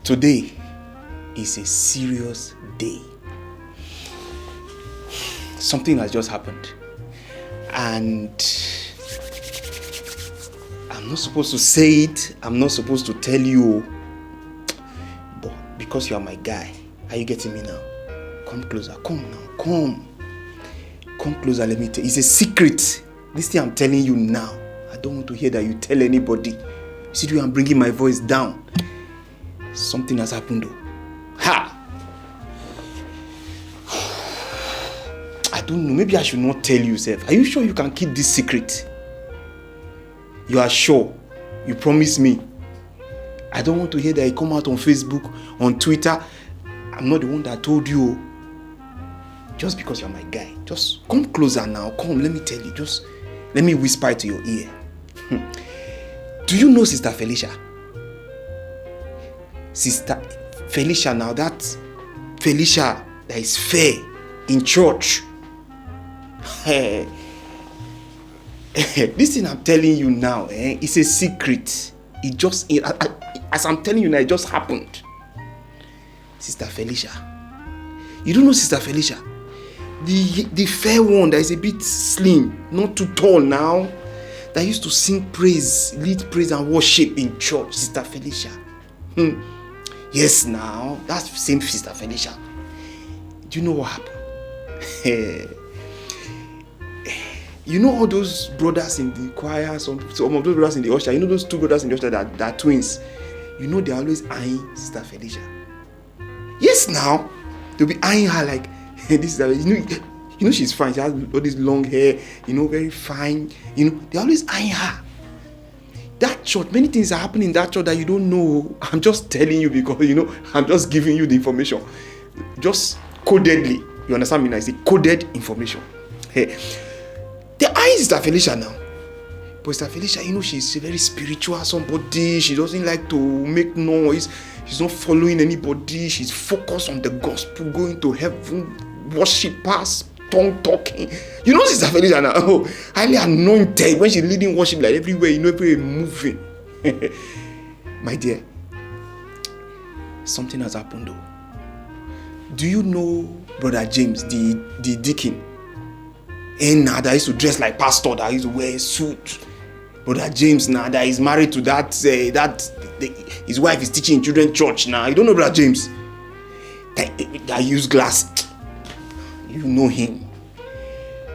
Today is a serious day. Something has just happened. And I'm not supposed to say it. I'm not supposed to tell you. But because you are my guy, are you getting me now? Come closer. Come now. Come closer. Let me tell you. It's a secret. This thing I'm telling you now. I don't want to hear that you tell anybody. See the way I'm bringing my voice down. Something has happened though. Ha! I don't know. Maybe I should not tell you, Seth. Are you sure you can keep this secret? You are sure? You promise me? I don't want to hear that it come out on Facebook, on Twitter. I'm not the one that told you. Just because you're my guy. Just come closer now. Come, let me tell you. Just let me whisper it to your ear. Do you know Sister Felicia? Sister Felicia now, that Felicia that is fair in church. This thing I'm telling you now, it's a secret. As I'm telling you now, it just happened. Sister Felicia. You don't know Sister Felicia? The fair one that is a bit slim, not too tall now, that used to sing praise, lead praise and worship in church. Sister Felicia. Yes, now, that's the same Sister Felicia. Do you know what happened? You know all those brothers in the choir, some of those brothers in the usher, you know those two brothers in the usher that are twins? You know they're always eyeing Sister Felicia. Yes, now, they'll be eyeing her like, this is, you know she's fine, she has all this long hair, very fine, they're always eyeing her. That church, many things are happening in that church that you don't know. I'm just telling you because, I'm just giving you the information. Just codedly. You understand me now? It's a coded information. Hey. The eye is Sister Felicia now. But Sister Felicia, she's a very spiritual somebody. She doesn't like to make noise. She's not following anybody. She's focused on the gospel, going to heaven, worshipers, tongue talking. You know Sister Felicia now, highly anointed. When she's leading worship like everywhere, everywhere moving. My dear, something has happened though. Do you know Brother James, the deacon? And now that used to dress like pastor, that used to wear a suit. Brother James now that is married to his wife is teaching in children's church now. You don't know Brother James? That use glass. You know him.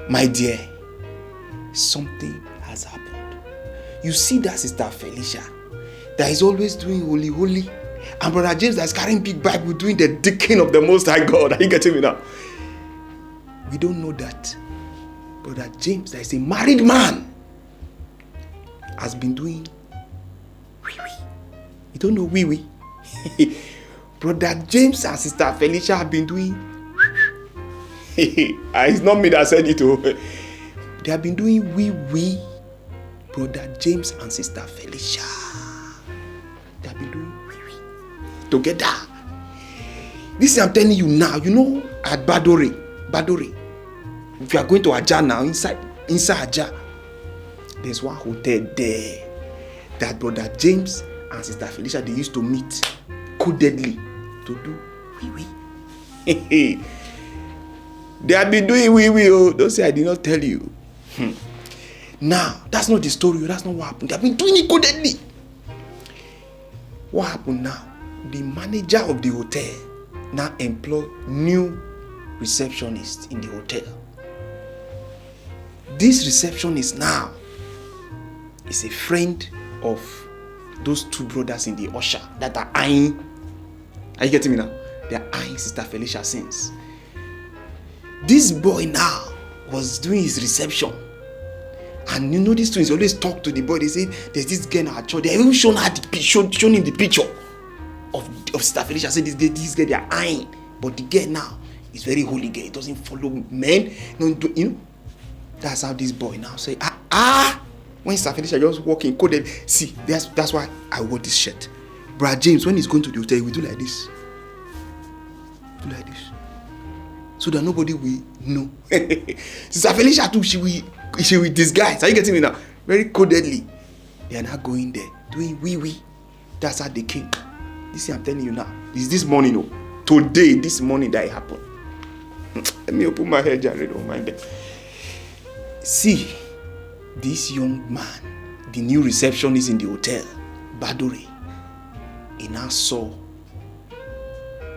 My dear, something has happened. You see that Sister Felicia that is always doing holy. And Brother James that is carrying big Bible doing the deacon of the Most High God. Are you getting me now? We don't know that. Brother James that is a married man has been doing wee-wee. You don't know wee-wee? Brother James and Sister Felicia have been doing it's not me that said it. They have been doing wee-wee. Brother James and Sister Felicia. They have been doing wee-wee together. This is I'm telling you now. At Badore. If you are going to Aja now, inside Aja, there's one hotel there that Brother James and Sister Felicia, they used to meet codedly to do wee-wee. They have been doing wee-wee. Don't say I did not tell you. Now, that's not the story. That's not what happened. They have been doing it codedly. What happened now? The manager of the hotel now employed new receptionist in the hotel. This receptionist now is a friend of those two brothers in the usher that are eyeing. Are you getting me now? They are eyeing Sister Felicia since. This boy now was doing his reception. And these twins always talk to the boy. They say, there's this girl in our church. They even shown him the picture of Sister Felicia. Say this girl they are eyeing. But the girl now is very holy girl. It doesn't follow men. That's how this boy now say, when Sister Felicia just walking, coded. See, that's why I wore this shirt. Brother James, when he's going to the hotel, we do like this. So that nobody will know. Sister Felicia too, she will disguise. Are you getting me now? Very codedly. They are not going there, doing wee. That's how they came. This thing I'm telling you now. It's this morning, today, this morning that it happened. Let me open my head, Jared, don't mind them. See, this young man, the new receptionist in the hotel, Badore, he now saw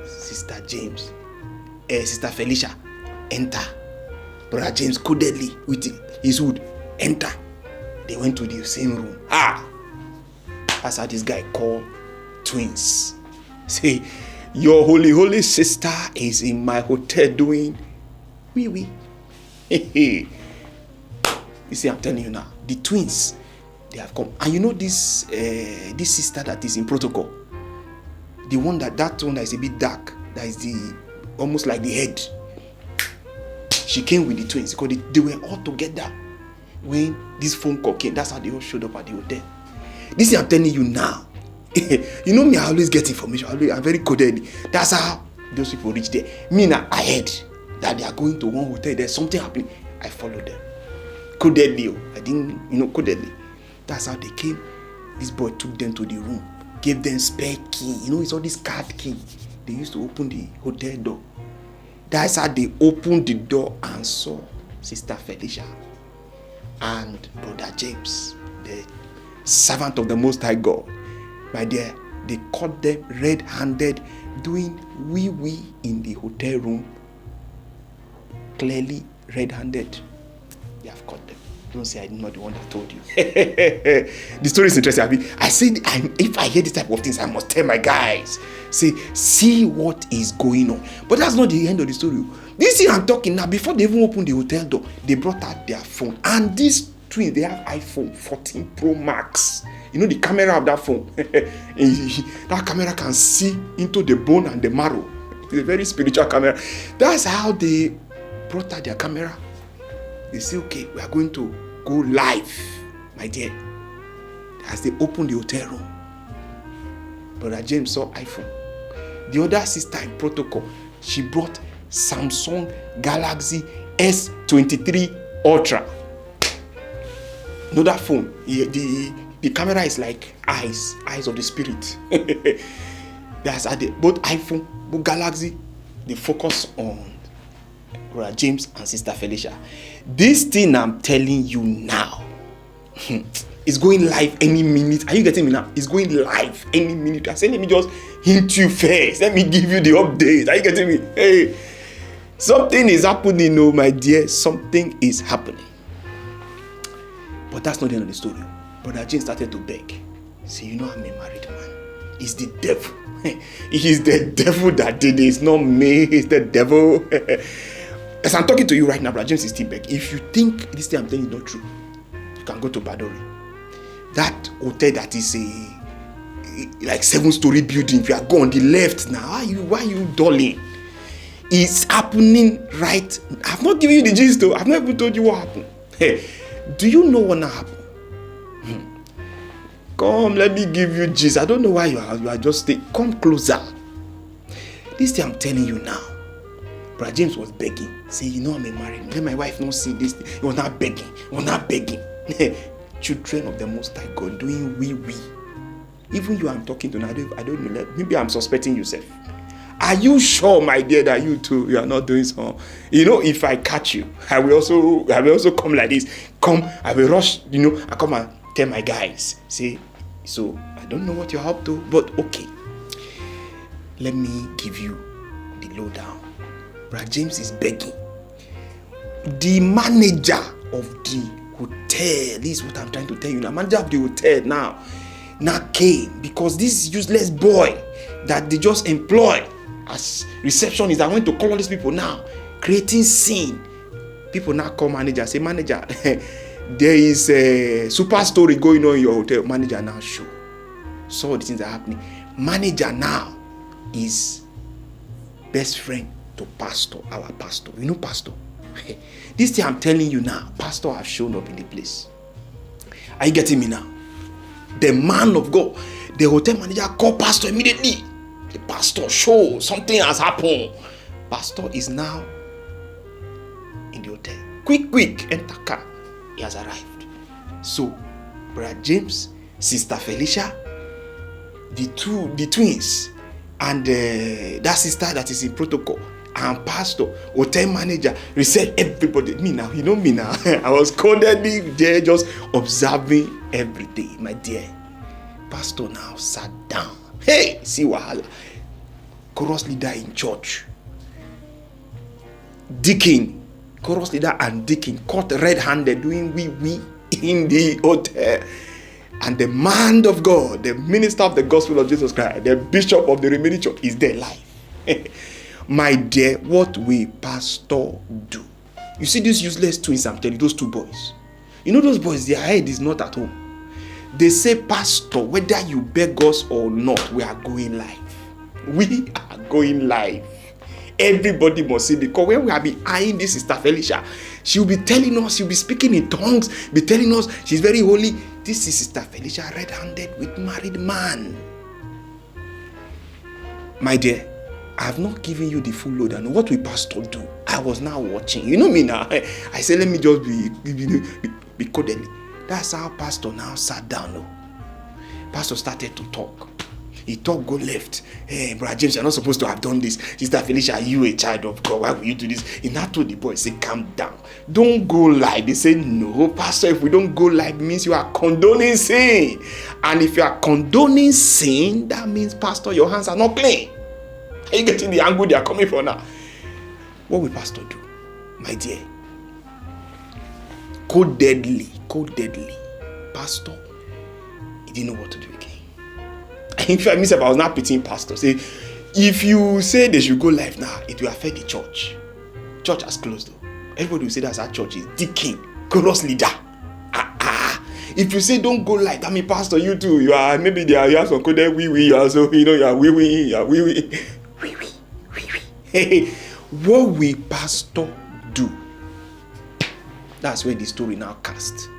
Sister Felicia enter. Brother James codedly with his hood enter. They went to the same room. That's how this guy called twins. Say, your holy sister is in my hotel doing wee. You see, I'm telling you now, the twins, they have come. And you know this sister that is in protocol, the one that one that is a bit dark, that is the almost like the head. She came with the twins because they were all together when this phone call came. That's how they all showed up at the hotel. This is I'm telling you now. You know me, I always get information. I'm very coded. That's how those people reach there. Me now, I heard that they are going to one hotel. There's something happening. I followed them. Codedly. I didn't, codedly. That's how they came. This boy took them to the room, gave them spare key. It's all this card key. They used to open the hotel door. That's how they opened the door and saw Sister Felicia and Brother James, the servant of the Most High God. My dear, they caught them red-handed doing wee in the hotel room. Clearly red-handed. They have caught them. Don't say I'm not the one that told you. The story is interesting. I said, if I hear this type of things, I must tell my guys. Say, see what is going on. But that's not the end of the story. This thing I'm talking now, before they even opened the hotel door, they brought out their phone. And these twins, they have iPhone 14 Pro Max. The camera of that phone. That camera can see into the bone and the marrow. It's a very spiritual camera. That's how they brought out their camera. They say, okay, we are going to go live, my dear. As they opened the hotel room, Brother James saw iPhone. The other sister in protocol, she brought Samsung Galaxy S23 Ultra. That phone, the camera is like eyes of the spirit. That's how both iPhone, both Galaxy, they focus on Brother James and Sister Felicia. This thing I'm telling you now is going live any minute. Are you getting me now? It's going live any minute. I said, let me just hint you first. Let me give you the update. Are you getting me? Hey, something is happening, my dear. Something is happening. But that's not the end of the story. Brother James started to beg. Say, I'm a married man. It's the devil. It is the devil that did it. It's not me. It's the devil. As I'm talking to you right now, Brother James is still begging. If you think this thing I'm telling you is not true, you can go to Badore. That hotel that is a like 7-story building. If you are going on the left now, why are you dulling? It's happening right. I've not given you the gist though. I've not even told you what happened. Hey, do you know what happened? Come, let me give you gist. I don't know why you are just staying. Come closer. This thing I'm telling you now. Brother James was begging. Say, I'm a married man. Let my wife not see this. He was not begging. Children of the Most High God doing wee. Even you I'm talking to now, I don't know. Maybe I'm suspecting yourself. Are you sure, my dear, that you too, you are not doing so? If I catch you, I will also come like this. Come, I will rush, I come and tell my guys. Say, so I don't know what you're up to, but okay. Let me give you the lowdown. Brother James is begging. The manager of the hotel, this is what I'm trying to tell you now. Manager of the hotel now came because this useless boy that they just employ as receptionist that went to call all these people now, creating scene. People now call manager, say, manager, there is a super story going on in your hotel. Manager now saw the things that are happening. Manager now is best friend to pastor, our pastor. Pastor. This thing I'm telling you now, pastor have shown up in the place. Are you getting me now? The man of God, the hotel manager called pastor immediately. The pastor show something has happened. Pastor is now in the hotel. Quick, enter car. He has arrived. So, Brother James Sister Felicia, the twins, and that sister that is in protocol, and pastor, hotel manager, research, everybody. Me now, you know me now. I was codedly there just observing every day, my dear. Pastor now sat down. Hey, see wahala. Chorus leader in church. Deacon, chorus leader and deacon caught red-handed doing wee in the hotel. And the man of God, the minister of the gospel of Jesus Christ, the bishop of the remaining church is there live. My dear, what will pastor do? You see these useless twins, I'm telling you, those two boys. You know those boys, their head is not at home. They say, pastor, whether you beg us or not, we are going live. We are going live. Everybody must see, because when we have been eyeing this Sister Felicia, she will be telling us, she'll be speaking in tongues, be telling us she's very holy. This is Sister Felicia red-handed with married man. My dear, I have not given you the full load. And what will pastor do? I was now watching. You know me now. I said, let me just be codedly. That's how pastor now sat down. No? Pastor started to talk. He talked, go left. Hey, Brother James, you're not supposed to have done this. Sister Felicia, are you a child of God? Why will you do this? He now told the boy, say, calm down. Don't go live. They say, no, pastor, if we don't go live, it means you are condoning sin. And if you are condoning sin, that means, pastor, your hands are not clean. Are you getting the angle they are coming from now? What will pastor do? My dear, codedly. Pastor, he didn't know what to do again. In fact, myself, I was not pitying pastor. Say, if you say they should go live now, it will affect the church. Church has closed though. Everybody will say that's our church is deacon, chorus leader. If you say don't go live, that means pastor, you too. You are maybe there. You have some coded wee. Also, you know, you are wee. Hey, what will pastor do? That's where the story now cast.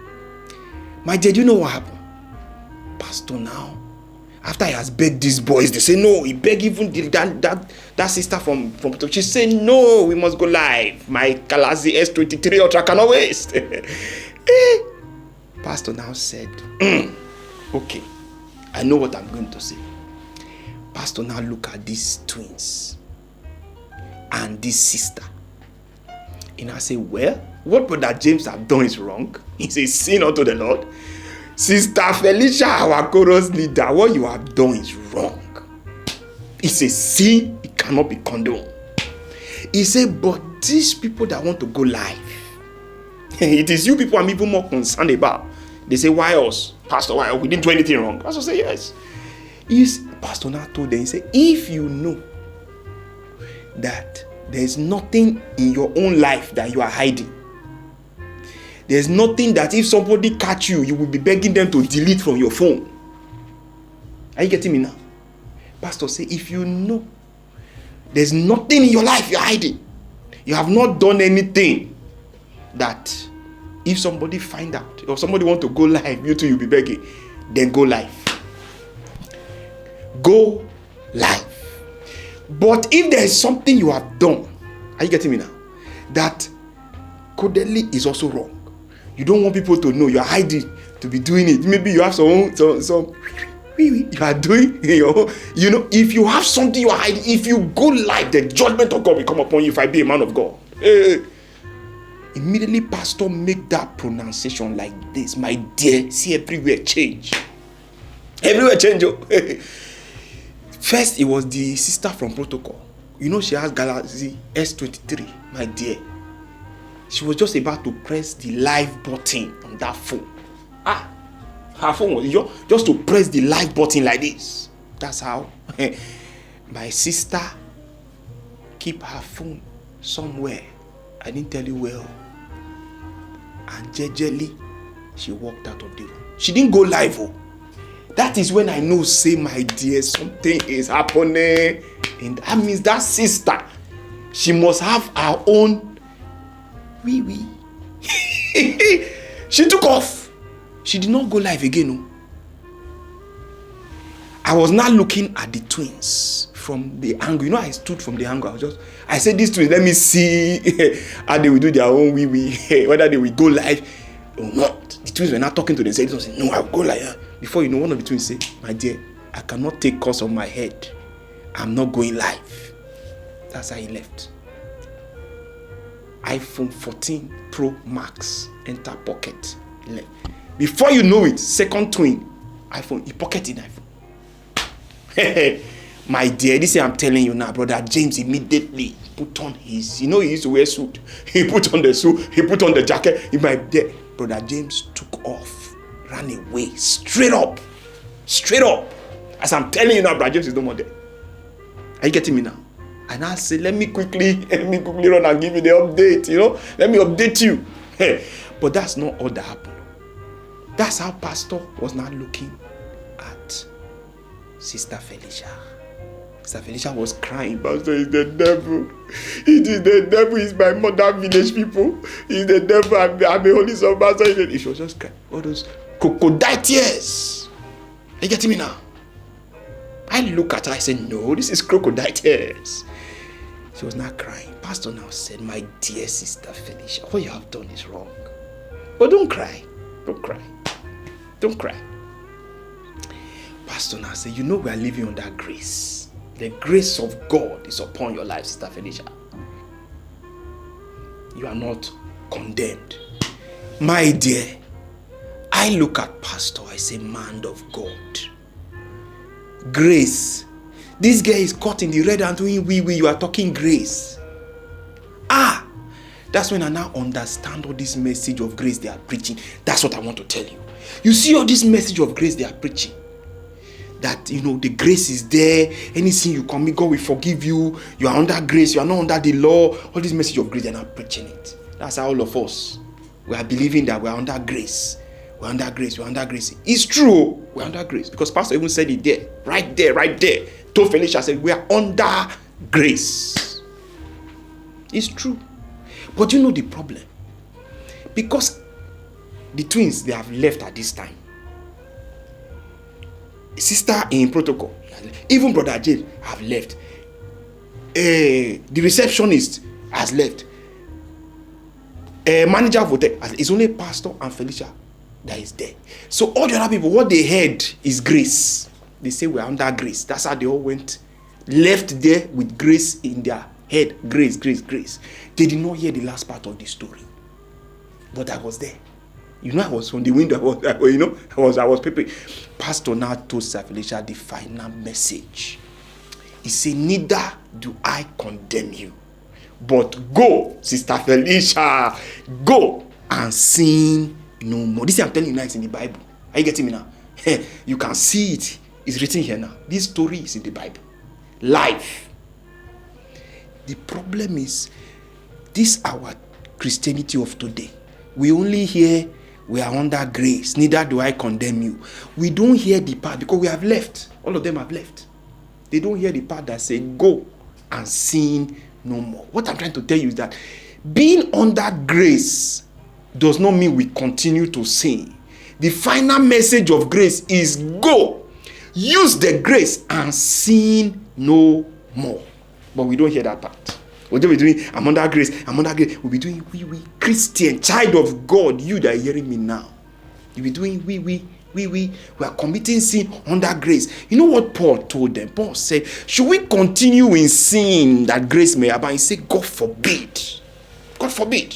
My dear, do you know what happened? Pastor now, after he has begged these boys, they say no. He begged even that sister from she said no, we must go live. My Galaxy S23 Ultra cannot waste. Pastor now said, okay, I know what I'm going to say. Pastor now look at these twins and this sister. And I say, well, what Brother James have done is wrong. He says, sin unto the Lord. Sister Felicia, our chorus leader, what you have done is wrong. It's a sin, it cannot be condoned. He said, but these people that want to go live, it is you people I'm even more concerned about. They say, why us? Pastor, why? We didn't do anything wrong. Pastor say, yes. Pastor now told them, he said, if you know that there's nothing in your own life that you are hiding, there's nothing that if somebody catch you, you will be begging them to delete from your phone. Are you getting me now? Pastor say, if you know there's nothing in your life you're hiding, you have not done anything that if somebody find out or somebody want to go live, you too, you'll be begging, then go live. Go live. But if there is something you have done, are you getting me now? That codedly is also wrong. You don't want people to know you are hiding to be doing it. Maybe you have some you are doing, you know, if you have something you are hiding, if you go live, the judgment of God will come upon you if I be a man of God. Immediately, pastor make that pronunciation like this. My dear, see everywhere change. Everywhere change. First, it was the sister from protocol. You know, she has Galaxy S23, my dear. She was just about to press the live button on that phone. Her phone was just to press the live button like this. That's how my sister keep her phone somewhere. I didn't tell you well. And gingerly, she walked out of the room. She didn't go live. That is when I know, say, my dear, something is happening. And that means that sister, she must have her own wee. She took off. She did not go live again. No. I was not looking at the twins from the angle. You know, I stood from the angle. I said, these twins, let me see how they will do their own wee. Whether they will go live or not. The twins were not talking to themselves. They said, no, I will go live. Before you know, one of the twins say, my dear, I cannot take course on my head. I'm not going live. That's how he left. iPhone 14 Pro Max enter pocket. Before you know it, second twin, iPhone, he pocketed iPhone. My dear, this is I'm telling you now, brother James immediately put on his, he used to wear suit. He put on the suit, he put on the jacket. My dear, brother James took off, ran away, straight up. As I'm telling you now, brother James is no more there. Are you getting me now? And I say, let me quickly run and give you the update, Let me update you. But that's not all that happened. That's how Pastor was not looking at Sister Felicia. Sister Felicia was crying. Pastor is the devil. It is the devil. It's my mother village people. It's the devil. I'm a holy son. Pastor. She was just crying. All those crocodile tears. Are you getting me now? I look at her. I said, no, this is crocodile tears. She was not crying. Pastor now said, my dear Sister Felicia, what you have done is wrong. But don't cry. Don't cry. Don't cry. Pastor now said, we are living under grace. The grace of God is upon your life, Sister Felicia. You are not condemned. My dear, I look at Pastor, I say, man of God. Grace. This guy is caught in the red and doing wee. You are talking grace. That's when I now understand all this message of grace they are preaching. That's what I want to tell you. You see all this message of grace they are preaching. That, the grace is there. Anything you commit, God will forgive you. You are under grace. You are not under the law. All this message of grace, they are not preaching it. That's how all of us, we are believing that we are under grace. We're under grace. We're under grace. It's true. We're under grace. Because Pastor even said it there. Right there. Told Felicia, said, we are under grace. It's true. But you know the problem? Because the twins, they have left at this time. Sister in protocol, even brother James have left. The receptionist has left. Manager of hotel, it's only Pastor and Felicia that is there. So all the other people, what they heard is grace. They say we're under grace. That's how they all went, left there with grace in their head. Grace. They did not hear the last part of the story. But I was there. I was on the window. I was preparing. Pastor now told Sister Felicia the final message. He said, neither do I condemn you. But go, Sister Felicia, go and sin no more. This I'm telling you now, it's in the Bible. Are you getting me now? You can see it. It's written here now. This story is in the Bible. Life. The problem is, this our Christianity of today. We only hear we are under grace. Neither do I condemn you. We don't hear the part because we have left. All of them have left. They don't hear the part that say, go and sin no more. What I'm trying to tell you is that being under grace does not mean we continue to sin. The final message of grace is go. Use the grace and sin no more. But we don't hear that part. What do we doing? I'm under grace. We'll be doing we. Christian, child of God, you that are hearing me now. You'll be doing we. We are committing sin under grace. You know what Paul told them? Paul said, should we continue in sin that grace may abound? He said, God forbid. God forbid.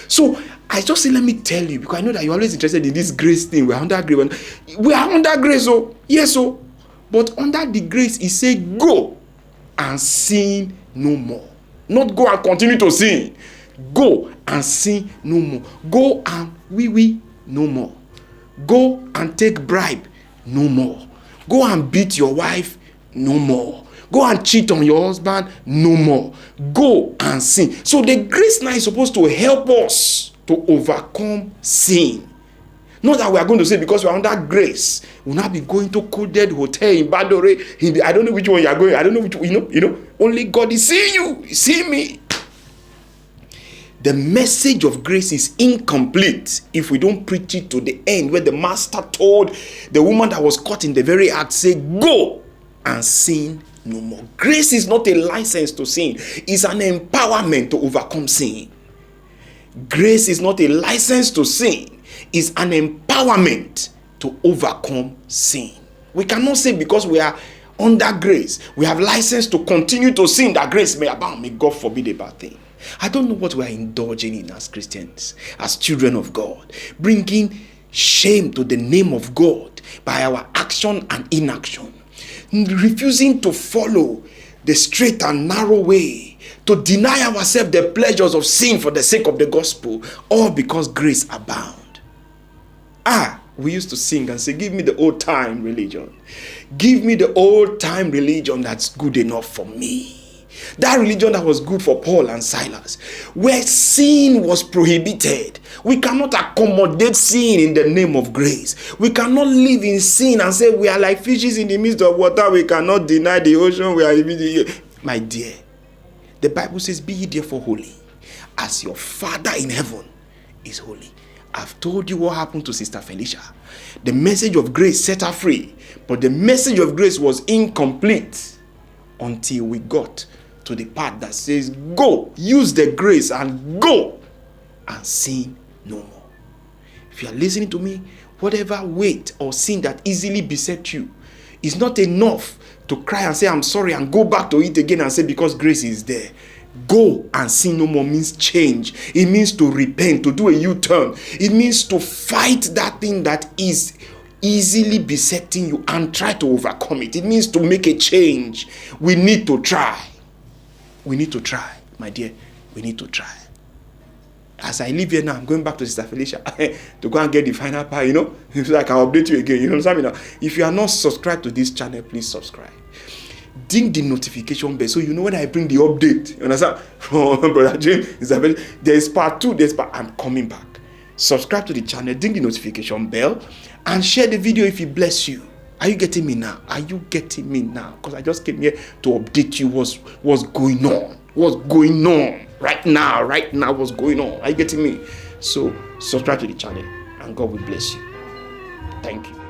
So I just say, let me tell you, because I know that you're always interested in this grace thing. We're under grace. We are under grace, oh. Yes, oh. But under the grace, he said, go and sin no more. Not go and continue to sin. Go and sin no more. Go and we no more. Go and take bribe no more. Go and beat your wife no more. Go and cheat on your husband no more. Go and sin. So the grace now is supposed to help us to overcome sin. Not that we are going to say because we are under grace, we'll not be going to coded hotel in Badore. I don't know which one you are going. I don't know which one, Only God is seeing you. He's seeing me. The message of grace is incomplete if we don't preach it to the end, where the master told the woman that was caught in the very act, say, go and sin no more. Grace is not a license to sin. It's an empowerment to overcome sin. Grace is not a license to sin. Is an empowerment to overcome sin. We cannot say because we are under grace, we have license to continue to sin that grace may abound. May God forbid a bad thing. I don't know what we are indulging in as Christians, as children of God, bringing shame to the name of God by our action and inaction, refusing to follow the straight and narrow way, to deny ourselves the pleasures of sin for the sake of the gospel, all because grace abound. We used to sing and say, give me the old time religion. Give me the old time religion that's good enough for me. That religion that was good for Paul and Silas, where sin was prohibited. We cannot accommodate sin in the name of grace. We cannot live in sin and say we are like fishes in the midst of water. We cannot deny the ocean. We are, my dear, the Bible says, be ye therefore holy, as your Father in heaven is holy. I've told you what happened to Sister Felicia. The message of grace set her free, but the message of grace was incomplete until we got to the part that says, go, use the grace and go and sin no more. If you are listening to me, whatever weight or sin that easily beset you is not enough to cry and say, I'm sorry, and go back to it again and say, because grace is there. Go and sin no more means change. It means to repent, to do a U-turn. It means to fight that thing that is easily besetting you and try to overcome it. It means to make a change. We need to try. We need to try, my dear. We need to try. As I leave here now, I'm going back to Sister Felicia to go and get the final part, so I can update you again. You understand me now? If you are not subscribed to this channel, please subscribe. Ding the notification bell so you know when I bring the update. You understand? From Brother James, there's part 2, I'm coming back. Subscribe to the channel, ding the notification bell, and share the video if it bless you. Are you getting me now? Are you getting me now? Because I just came here to update you what's going on. What's going on right now, what's going on. Are you getting me? So subscribe to the channel and God will bless you. Thank you.